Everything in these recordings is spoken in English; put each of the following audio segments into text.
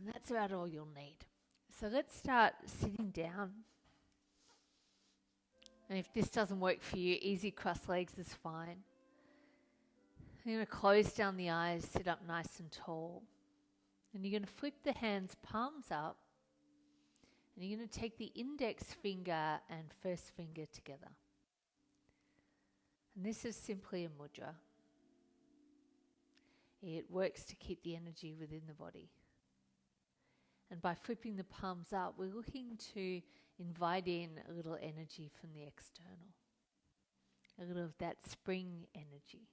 And that's about all you'll need. So let's start sitting down. And if this doesn't work for you, easy cross legs is fine. You're going to close down the eyes, sit up nice and tall. And you're going to flip the hands palms up. And you're going to take the index finger and first finger together. And this is simply a mudra. It works to keep the energy within the body. And by flipping the palms up, we're looking to invite in a little energy from the external. A little of that spring energy.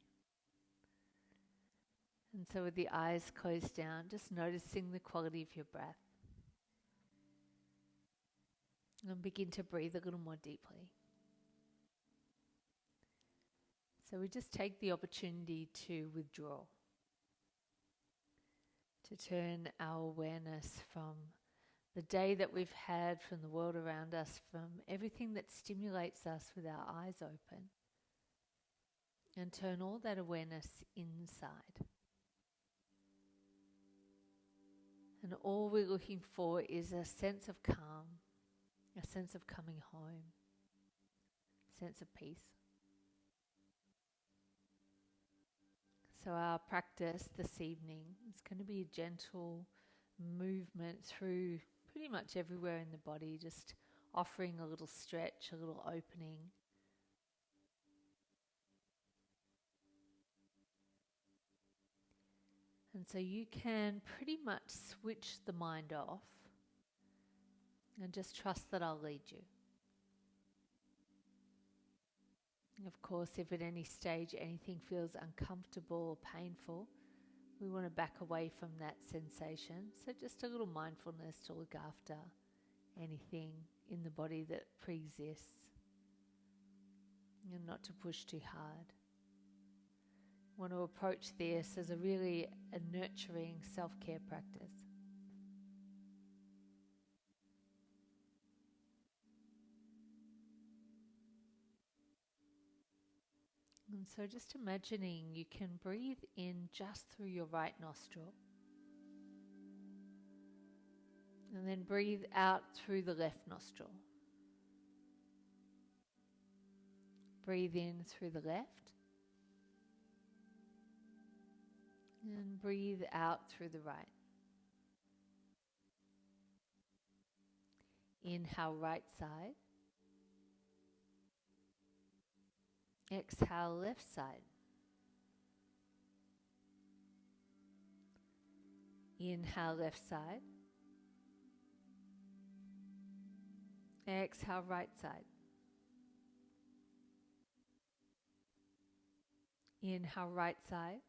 And so with the eyes closed down, just noticing the quality of your breath. And begin to breathe a little more deeply. So we just take the opportunity to withdraw. To turn our awareness from the day that we've had, from the world around us, from everything that stimulates us with our eyes open. And turn all that awareness inside. And all we're looking for is a sense of calm, a sense of coming home, a sense of peace. So our practice this evening is going to be a gentle movement through pretty much everywhere in the body, just offering a little stretch, a little opening. And so you can pretty much switch the mind off and just trust that I'll lead you. Of course, if at any stage anything feels uncomfortable or painful, we want to back away from that sensation. So just a little mindfulness to look after anything in the body that pre-exists and not to push too hard. I want to approach this as a nurturing self-care practice. And so just imagining you can breathe in just through your right nostril. And then breathe out through the left nostril. Breathe in through the left. And breathe out through the right. Inhale, right side. Exhale, left side. Inhale, left side. Exhale, right side. Inhale, right side.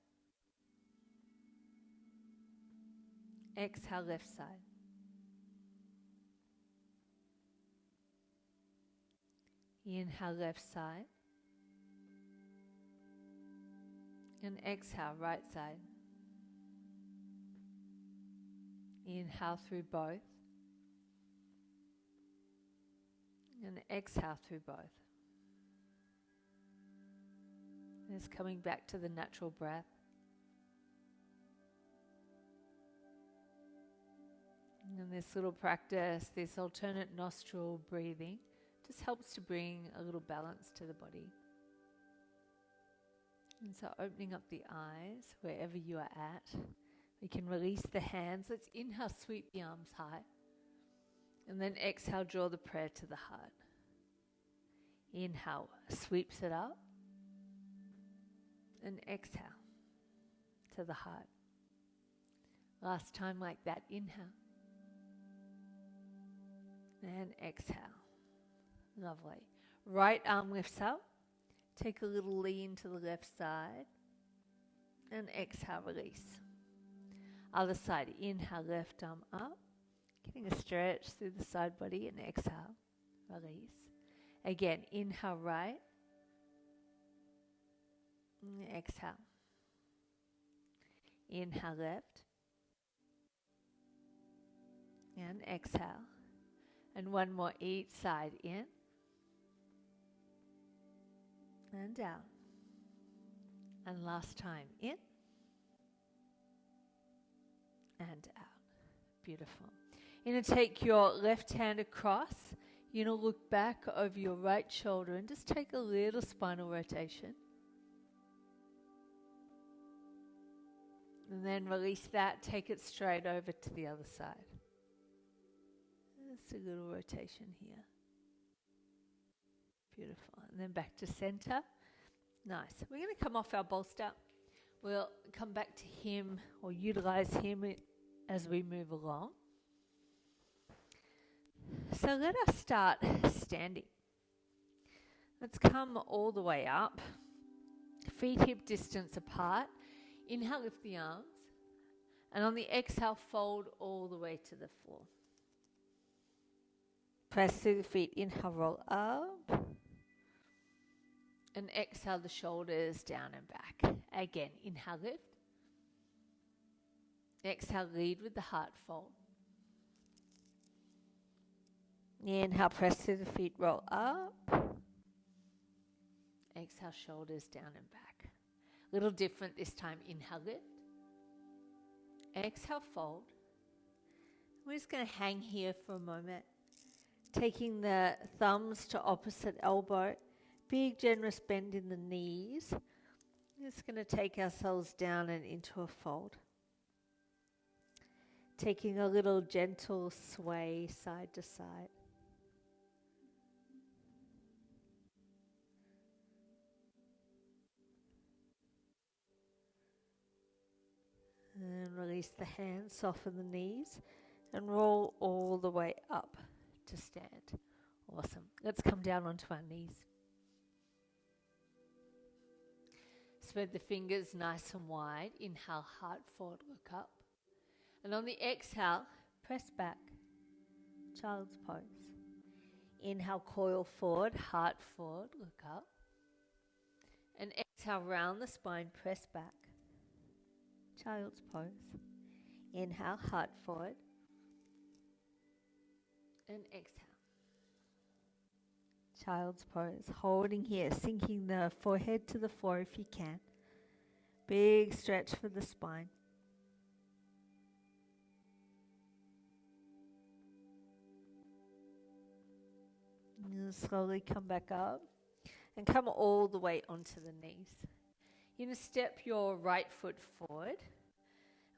Exhale, left side. Inhale, left side. And exhale, right side. Inhale through both. And exhale through both. Just coming back to the natural breath. And this little practice, this alternate nostril breathing, just helps to bring a little balance to the body. And so opening up the eyes wherever you are at, we can release the hands. Let's inhale, sweep the arms high. And then exhale, draw the prayer to the heart. Inhale, sweeps it up. And exhale to the heart. Last time like that, inhale. And exhale. Lovely. Right arm lifts up. Take a little lean to the left side. And exhale, release. Other side, inhale, left arm up. Getting a stretch through the side body and exhale, release. Again, inhale, right. And exhale. Inhale, left. And exhale. And one more each side, in. And down. And last time, in. And out. Beautiful. You're going to take your left hand across. You're going to look back over your right shoulder and just take a little spinal rotation. And then release that, take it straight over to the other side. Just a little rotation here. Beautiful. And then back to center. Nice. We're going to come off our bolster. We'll come back to him or utilize him as we move along. So let us start standing. Let's come all the way up. Feet hip distance apart. Inhale, lift the arms. And on the exhale, fold all the way to the floor. Press through the feet. Inhale, roll up. And exhale the shoulders down and back. Again, inhale, lift. Exhale, lead with the heart fold. Inhale, press through the feet, roll up. Exhale, shoulders down and back. Little different this time. Inhale, lift. Exhale, fold. We're just going to hang here for a moment. Taking the thumbs to opposite elbow. Big generous bend in the knees. We're just going to take ourselves down and into a fold. Taking a little gentle sway side to side. And release the hands, soften the knees, and roll all the way up to stand. Awesome. Let's come down onto our knees. Spread the fingers nice and wide. Inhale, heart forward, look up. And on the exhale, press back. Child's pose. Inhale, coil forward, heart forward, look up. And exhale, round the spine, press back. Child's pose. Inhale, heart forward. And exhale. Child's pose. Holding here, sinking the forehead to the floor if you can. Big stretch for the spine. And slowly come back up and come all the way onto the knees. You're going to step your right foot forward.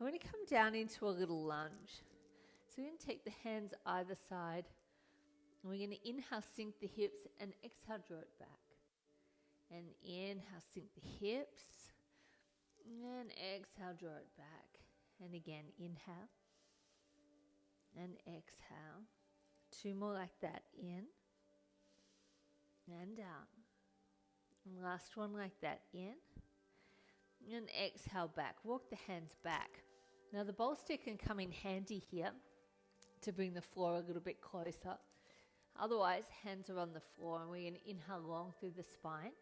I'm going to come down into a little lunge. So we're going to take the hands either side. And we're going to inhale, sink the hips, and exhale, draw it back. And inhale, sink the hips. And exhale, draw it back. And again, inhale. And exhale. Two more like that. In. And down. And last one like that. In. And exhale back. Walk the hands back. Now the bolster can come in handy here to bring the floor a little bit closer. Otherwise, hands are on the floor and we're going to inhale long through the spine.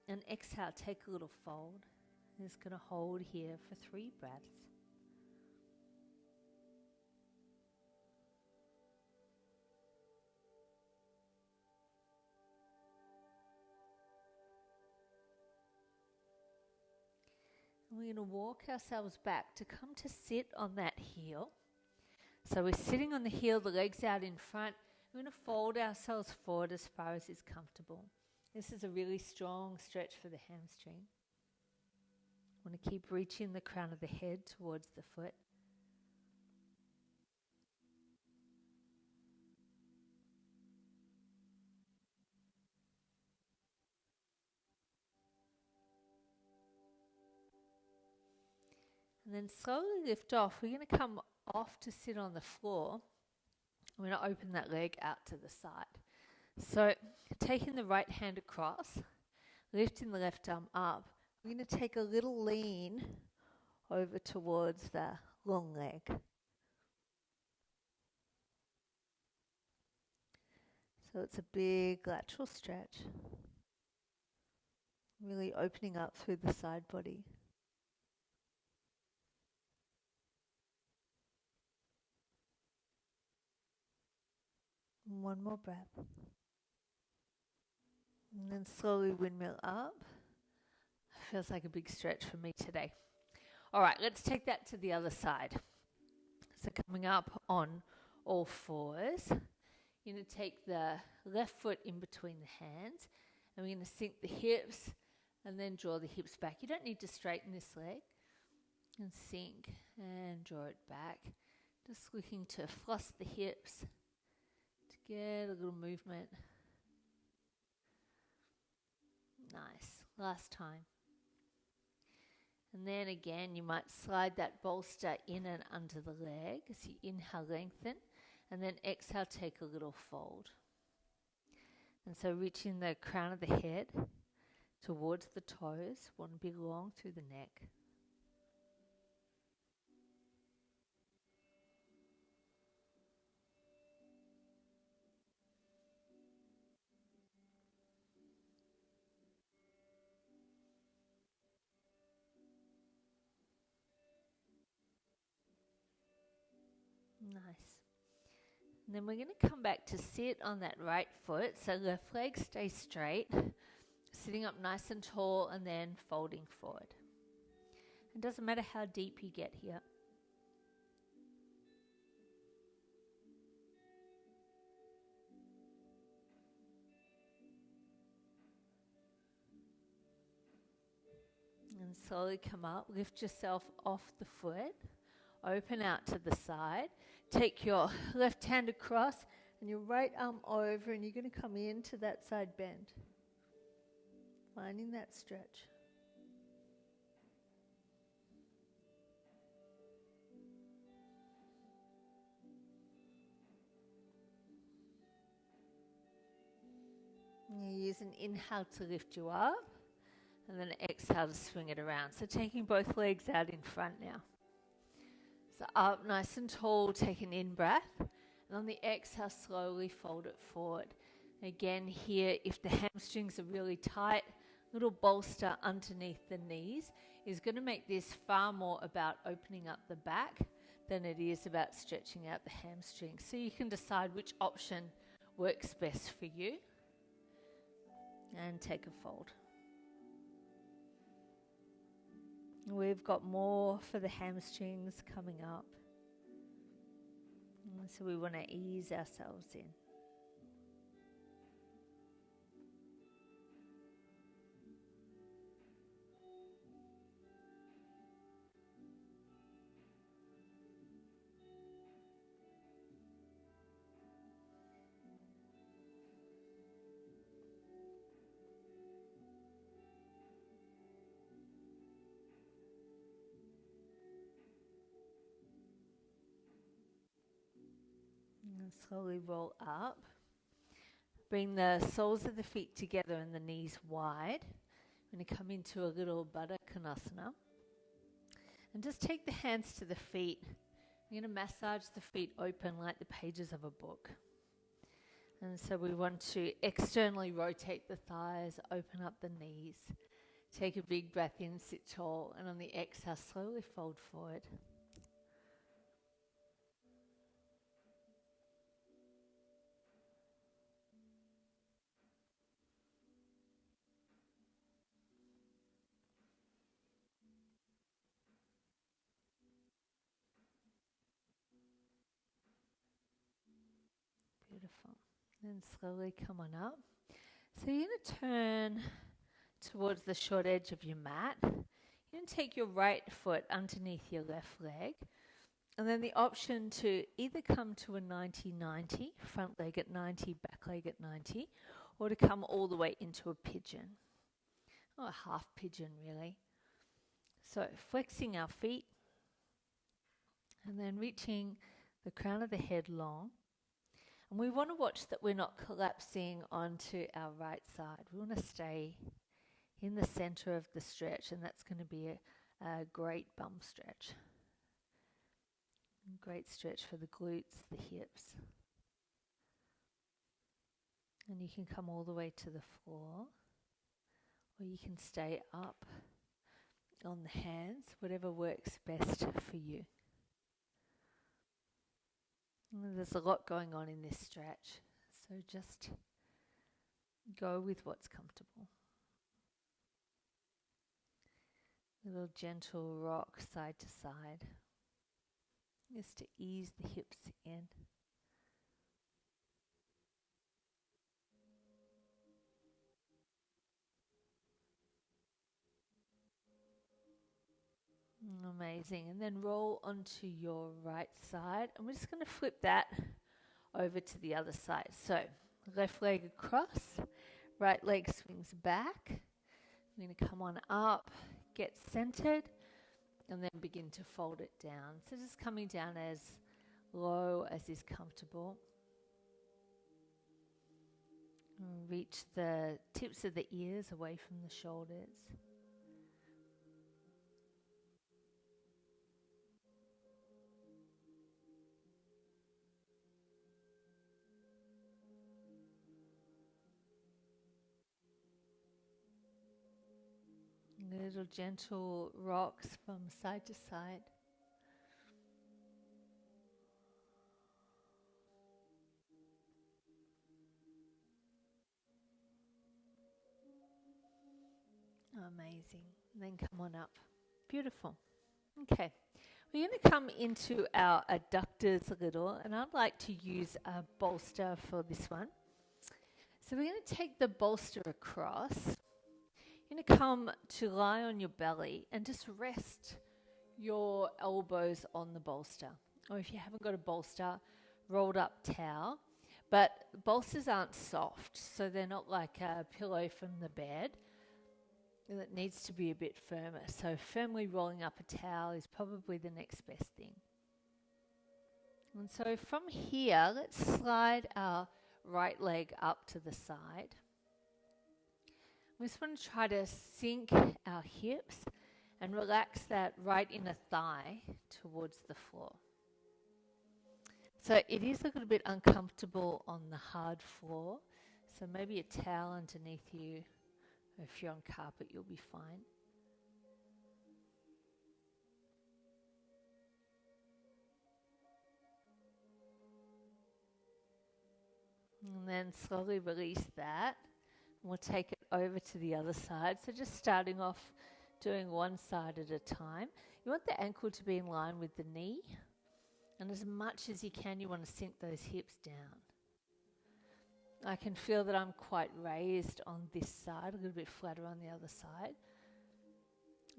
And exhale, take a little fold. I'm just going to hold here for 3 breaths. And we're going to walk ourselves back to come to sit on that heel. So we're sitting on the heel, the legs out in front. We're going to fold ourselves forward as far as is comfortable. This is a really strong stretch for the hamstring. Want to keep reaching the crown of the head towards the foot. And then slowly lift off. We're going to come off to sit on the floor. I'm going to open that leg out to the side. So taking the right hand across, lifting the left arm up. We're going to take a little lean over towards the long leg. So it's a big lateral stretch. Really opening up through the side body. And one more breath. And then slowly windmill up. Feels like a big stretch for me today. All right, let's take that to the other side. So coming up on all fours, you're going to take the left foot in between the hands, and we're going to sink the hips and then draw the hips back. You don't need to straighten this leg. And sink and draw it back. Just looking to floss the hips to get a little movement. Nice. Last time. And then again, you might slide that bolster in and under the leg as you inhale, lengthen, and then exhale, take a little fold. And so reaching the crown of the head towards the toes, want to be long through the neck. Nice. And then we're going to come back to sit on that right foot. So left leg stays straight, sitting up nice and tall, and then folding forward. It doesn't matter how deep you get here. And slowly come up, lift yourself off the foot, open out to the side. Take your left hand across and your right arm over, and you're going to come into that side bend. Finding that stretch. You use an inhale to lift you up, and then exhale to swing it around. So taking both legs out in front now. So up nice and tall, take an in-breath, and on the exhale, slowly fold it forward. Again here, if the hamstrings are really tight, little bolster underneath the knees is going to make this far more about opening up the back than it is about stretching out the hamstrings. So you can decide which option works best for you. And take a fold. We've got more for the hamstrings coming up. And so we want to ease ourselves in. And slowly roll up. Bring the soles of the feet together and the knees wide. I'm going to come into a little Baddha Konasana. And just take the hands to the feet. I'm going to massage the feet open like the pages of a book. And so we want to externally rotate the thighs, open up the knees. Take a big breath in, sit tall, and on the exhale, slowly fold forward. Beautiful. Then slowly come on up. So you're going to turn towards the short edge of your mat. You're going to take your right foot underneath your left leg. And then the option to either come to a 90-90, front leg at 90, back leg at 90, or to come all the way into a pigeon, or a half pigeon really. So flexing our feet, and then reaching the crown of the head long. And we want to watch that we're not collapsing onto our right side. We want to stay in the center of the stretch, and that's going to be a great bum stretch. Great stretch for the glutes, the hips. And you can come all the way to the floor, or you can stay up on the hands, whatever works best for you. And there's a lot going on in this stretch, so just go with what's comfortable. Little gentle rock side to side. just to ease the hips in. Amazing. And then roll onto your right side. And we're just going to flip that over to the other side. So left leg across, right leg swings back. I'm going to come on up, get centered, and then begin to fold it down. So just coming down as low as is comfortable. Reach the tips of the ears away from the shoulders. Little gentle rocks from side to side. Amazing. And then come on up. Beautiful. Okay. We're going to come into our adductors a little, and I'd like to use a bolster for this one. So we're going to take the bolster across. You're going to come to lie on your belly and just rest your elbows on the bolster. Or if you haven't got a bolster, rolled up towel. But bolsters aren't soft, so they're not like a pillow from the bed. That needs to be a bit firmer. So firmly rolling up a towel is probably the next best thing. And so from here, let's slide our right leg up to the side. We just want to try to sink our hips and relax that right inner thigh towards the floor. So it is a little bit uncomfortable on the hard floor. So maybe a towel underneath you. If you're on carpet, you'll be fine. And then slowly release that. And we'll take it over to the other side. So just starting off doing one side at a time. You want the ankle to be in line with the knee. And as much as you can, you want to sink those hips down. I can feel that I'm quite raised on this side, a little bit flatter on the other side.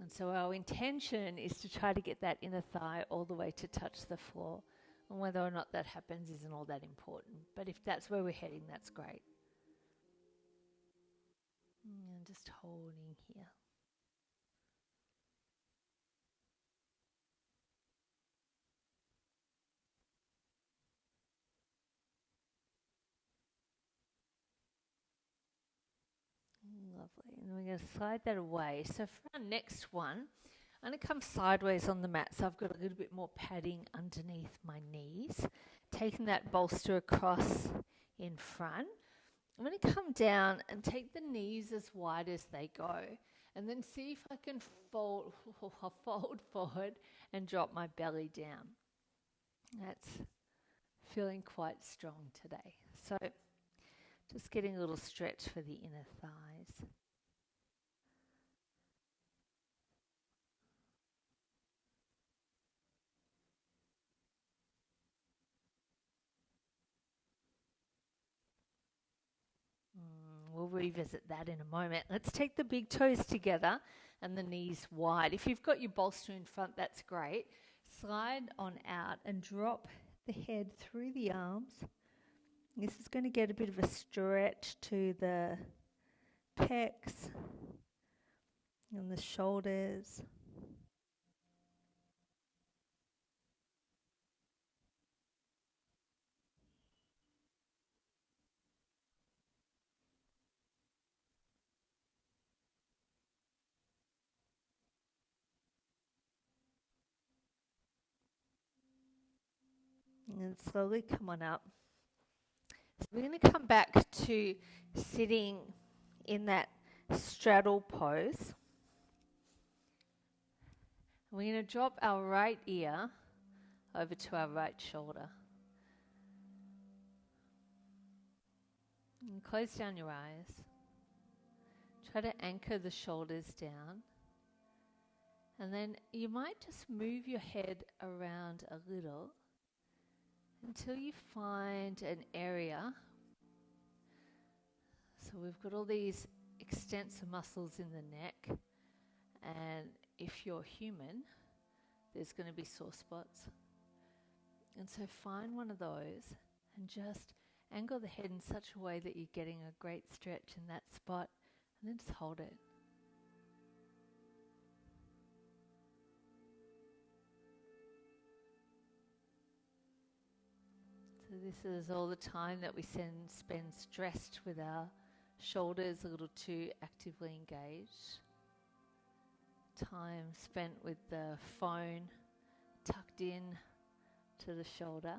And so our intention is to try to get that inner thigh all the way to touch the floor. And whether or not that happens isn't all that important. But if that's where we're heading, that's great. And just holding here. Lovely. And we're going to slide that away. So for our next one, I'm going to come sideways on the mat. So I've got a little bit more padding underneath my knees. Taking that bolster across in front. I'm going to come down and take the knees as wide as they go. And then see if I can fold forward and drop my belly down. That's feeling quite strong today. So just getting a little stretch for the inner thighs. We'll revisit that in a moment. Let's take the big toes together and the knees wide. If you've got your bolster in front, that's great. Slide on out and drop the head through the arms. This is going to get a bit of a stretch to the pecs and the shoulders. And slowly come on up. So we're going to come back to sitting in that straddle pose. We're going to drop our right ear over to our right shoulder. And close down your eyes. Try to anchor the shoulders down. And then you might just move your head around a little until you find an area. So we've got all these extensor muscles in the neck, and if you're human, there's going to be sore spots. And so find one of those and just angle the head in such a way that you're getting a great stretch in that spot, and then just hold it. So this is all the time that we spend stressed with our shoulders a little too actively engaged. Time spent with the phone tucked in to the shoulder.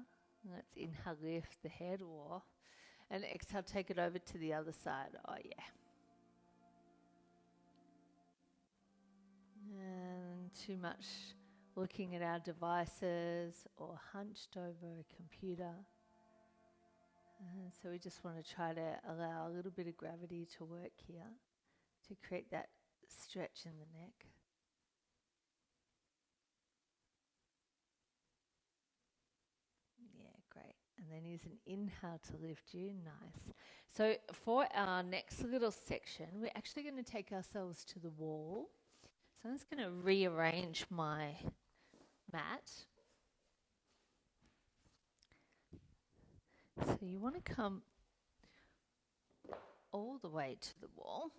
Let's inhale, lift the head, and exhale, take it over to the other side. Oh yeah. And too much looking at our devices or hunched over a computer. And so we just want to try to allow a little bit of gravity to work here to create that stretch in the neck. Yeah, great. And then use an inhale to lift you. Nice. So for our next little section, we're actually going to take ourselves to the wall. So I'm just going to rearrange my mat. So you want to come all the way to the wall.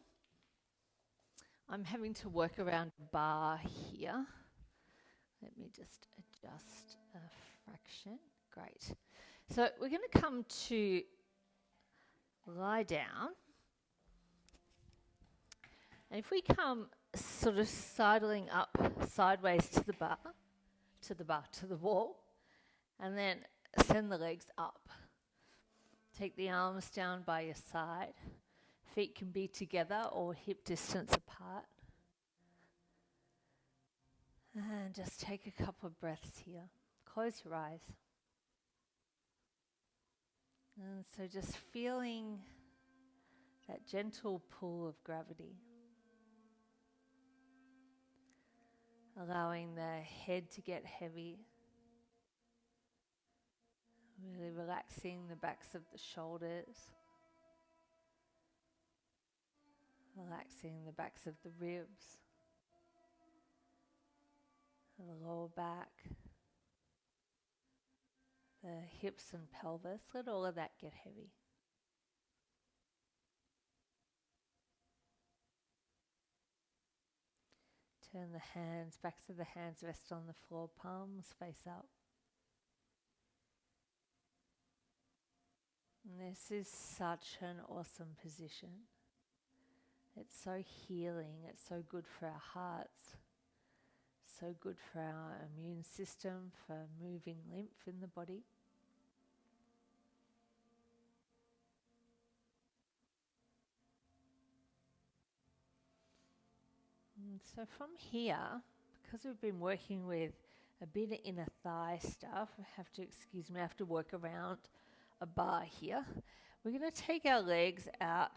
I'm having to work around a bar here. Let me just adjust a fraction. Great. So we're going to come to lie down. And if we come sort of sidling up sideways to the wall, and then send the legs up. Take the arms down by your side. Feet can be together or hip distance apart. And just take a couple of breaths here. Close your eyes. And so just feeling that gentle pull of gravity. Allowing the head to get heavy. Really relaxing the backs of the shoulders. Relaxing the backs of the ribs. The lower back. The hips and pelvis. Let all of that get heavy. Turn the hands, backs of the hands rest on the floor, palms face up. And this is such an awesome position. It's so healing, it's so good for our hearts, so good for our immune system, for moving lymph in the body. And so from here, because we've been working with a bit of inner thigh stuff, I have to work around a bar here. We're going to take our legs out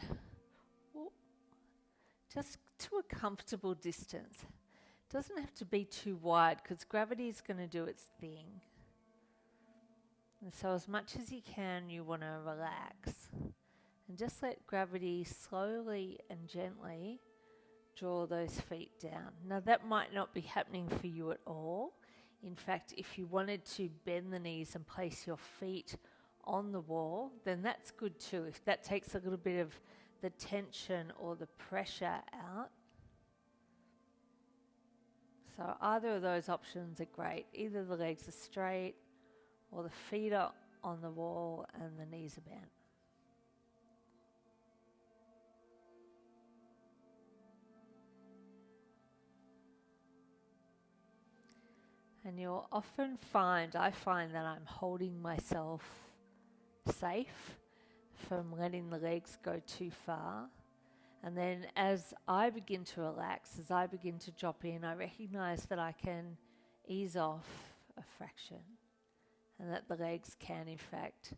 just to a comfortable distance. It doesn't have to be too wide because gravity is going to do its thing. And so as much as you can, you want to relax and just let gravity slowly and gently draw those feet down. Now that might not be happening for you at all. In fact, if you wanted to bend the knees and place your feet on the wall, then that's good too. If that takes a little bit of the tension or the pressure out. So either of those options are great. Either the legs are straight or the feet are on the wall and the knees are bent. And you'll often I find that I'm holding myself safe from letting the legs go too far. And then as I begin to relax, as I begin to drop in, I recognize that I can ease off a fraction and that the legs can, in fact,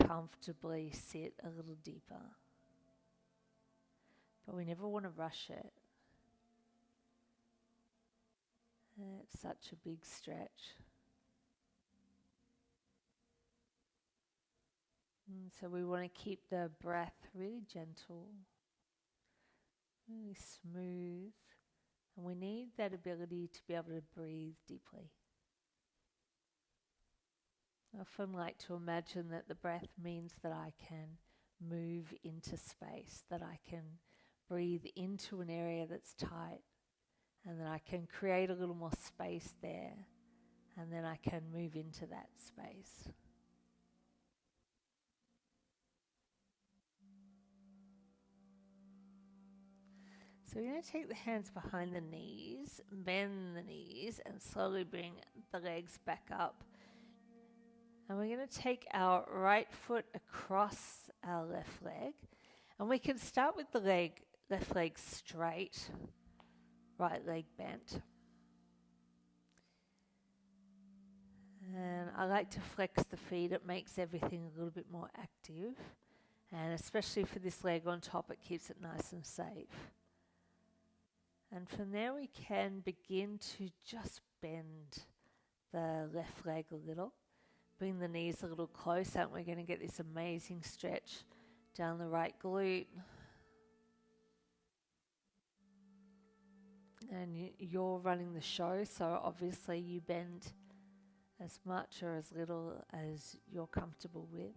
comfortably sit a little deeper. But we never want to rush it. It's such a big stretch. And so we want to keep the breath really gentle, really smooth. And we need that ability to be able to breathe deeply. I often like to imagine that the breath means that I can move into space, that I can breathe into an area that's tight, and then I can create a little more space there, and then I can move into that space. So we're going to take the hands behind the knees, bend the knees, and slowly bring the legs back up. And we're going to take our right foot across our left leg. And we can start with the left leg straight, right leg bent. And I like to flex the feet. It makes everything a little bit more active. And especially for this leg on top, it keeps it nice and safe. And from there we can begin to just bend the left leg a little. Bring the knees a little closer, and we're going to get this amazing stretch down the right glute. And you're running the show, so obviously you bend as much or as little as you're comfortable with.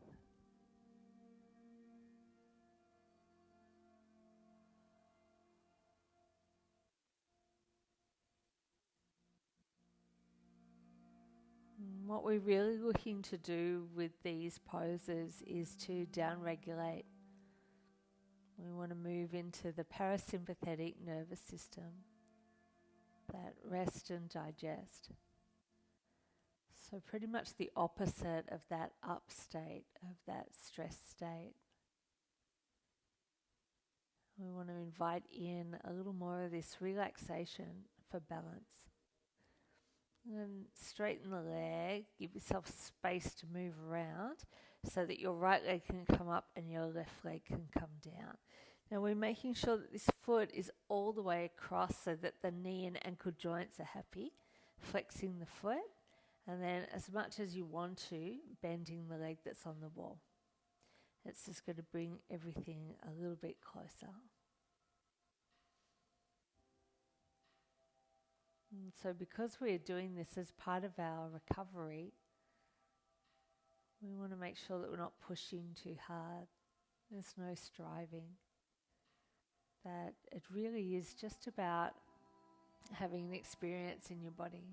What we're really looking to do with these poses is to down-regulate. We want to move into the parasympathetic nervous system, that rest and digest. So pretty much the opposite of that up state, of that stress state. We want to invite in a little more of this relaxation for balance. And straighten the leg, give yourself space to move around so that your right leg can come up and your left leg can come down. Now we're making sure that this foot is all the way across so that the knee and ankle joints are happy, flexing the foot, and then as much as you want to, bending the leg that's on the wall. It's just going to bring everything a little bit closer. And so because we're doing this as part of our recovery, we want to make sure that we're not pushing too hard. There's no striving. That it really is just about having an experience in your body.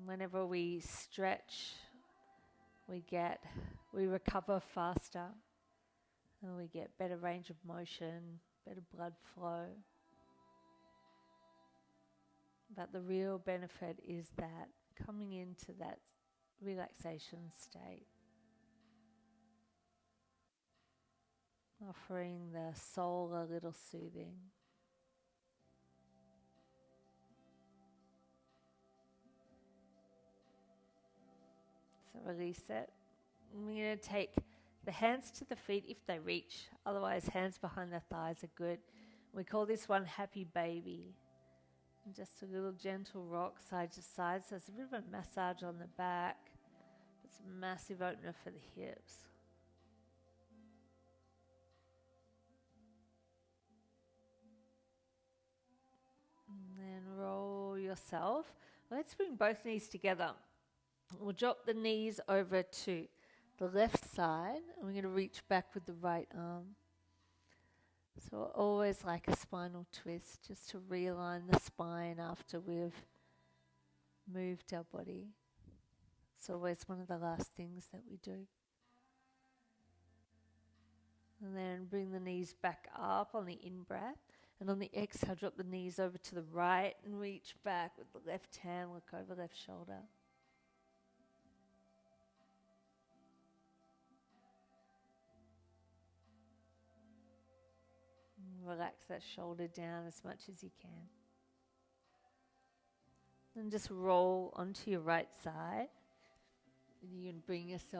Whenever we stretch, we recover faster, and we get better range of motion, better blood flow. But the real benefit is that coming into that relaxation state, offering the soul a little soothing. So release it. We're going to take the hands to the feet if they reach. Otherwise, hands behind the thighs are good. We call this one Happy Baby. And just a little gentle rock side to side. So it's a bit of a massage on the back. It's a massive opener for the hips. And then roll yourself. Let's bring both knees together. We'll drop the knees over to the left side. And we're going to reach back with the right arm. So always like a spinal twist, just to realign the spine after we've moved our body. It's always one of the last things that we do. And then bring the knees back up on the in-breath. And on the exhale, drop the knees over to the right and reach back with the left hand, look over left shoulder. Relax that shoulder down as much as you can. And just roll onto your right side. And you can bring yourself